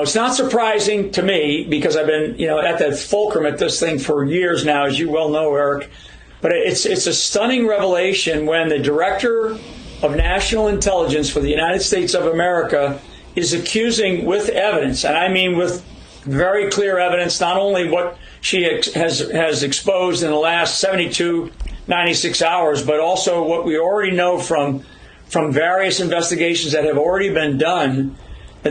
It's not surprising to me because I've been, at the fulcrum at this thing for years now, as you well know, Eric. But it's a stunning revelation when the director of national intelligence for the United States of America is accusing with evidence, and I mean with very clear evidence, not only what she has exposed in the last 72, 96 hours, but also what we already know from various investigations that have already been done.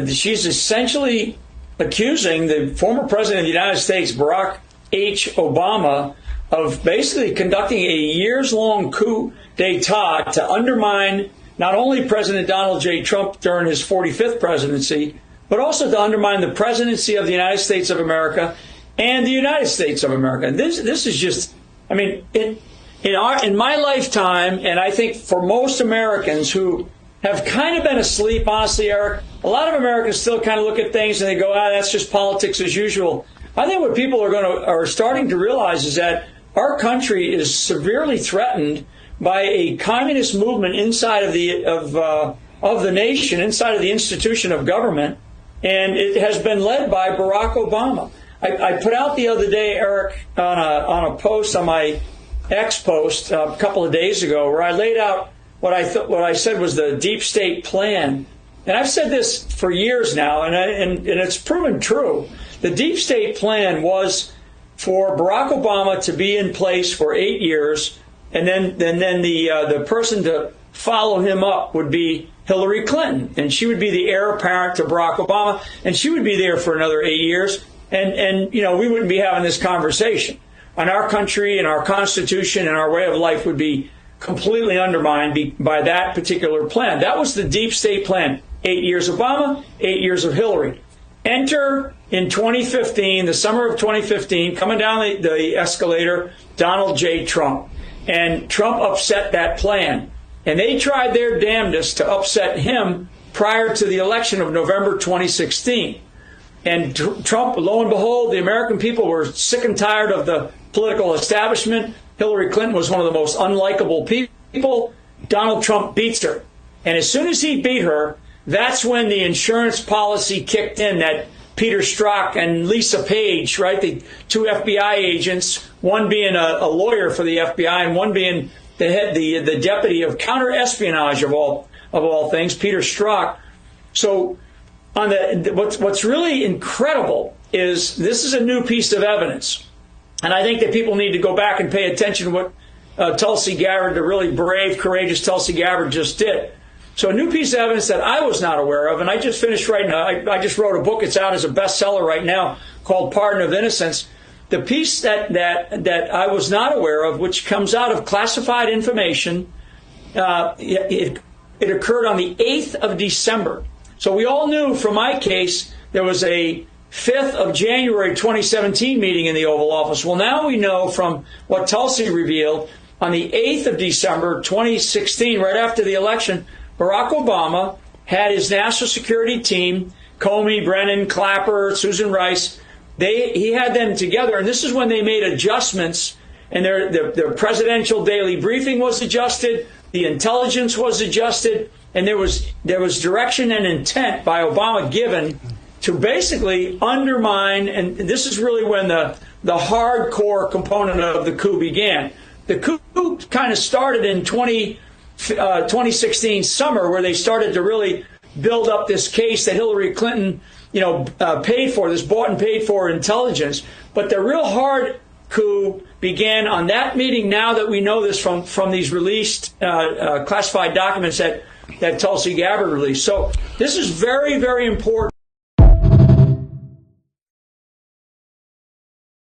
She's essentially accusing the former president of the United States, Barack H. Obama, of basically conducting a years-long coup d'etat to undermine not only President Donald J. Trump during his 45th presidency, but also to undermine the presidency of the United States of America and the United States of America. And this is just, I mean, in my lifetime, and I think for most Americans who have kind of been asleep, honestly, Eric, a lot of Americans still kind of look at things and they go, that's just politics as usual. I think what people are starting to realize is that our country is severely threatened by a communist movement inside of the nation, inside of the institution of government, and it has been led by Barack Obama. I put out the other day, Eric, on a post on my X post a couple of days ago, where I laid out what I said was the deep state plan. And I've said this for years now, and it's proven true. The deep state plan was for Barack Obama to be in place for 8 years, and then the person to follow him up would be Hillary Clinton, and she would be the heir apparent to Barack Obama, and she would be there for another 8 years, and we wouldn't be having this conversation. And our country and our Constitution and our way of life would be completely undermined by that particular plan. That was the deep state plan. 8 years Obama, 8 years of Hillary. Enter in 2015, the summer of 2015, coming down the escalator, Donald J. Trump. And Trump upset that plan. And they tried their damnedest to upset him prior to the election of November 2016. And Trump, lo and behold, the American people were sick and tired of the political establishment. Hillary Clinton was one of the most unlikable people. Donald Trump beats her. And as soon as he beat her, that's when the insurance policy kicked in that Peter Strzok and Lisa Page, right, the two FBI agents, one being a lawyer for the FBI and one being the deputy of counterespionage of all things, Peter Strzok. So what's really incredible is this is a new piece of evidence. And I think that people need to go back and pay attention to what Tulsi Gabbard, the really brave, courageous Tulsi Gabbard, just did. So a new piece of evidence that I was not aware of, and I just finished writing, I just wrote a book, it's out as a bestseller right now, called Pardon of Innocence. The piece that I was not aware of, which comes out of classified information, it occurred on the 8th of December. So we all knew from my case there was a 5th of January 2017 meeting in the Oval Office. Well, now we know from what Tulsi revealed on the 8th of December 2016, right after the election, Barack Obama had his national security team, Comey, Brennan, Clapper, Susan Rice. He had them together, and this is when they made adjustments, and their presidential daily briefing was adjusted, the intelligence was adjusted, and there was direction and intent by Obama given to basically undermine, and this is really when the hardcore component of the coup began. The coup kind of started in 2016 summer, where they started to really build up this case that Hillary Clinton, paid for, this bought and paid for intelligence. But the real hard coup began on that meeting, now that we know this from these released classified documents that Tulsi Gabbard released. So this is very, very important.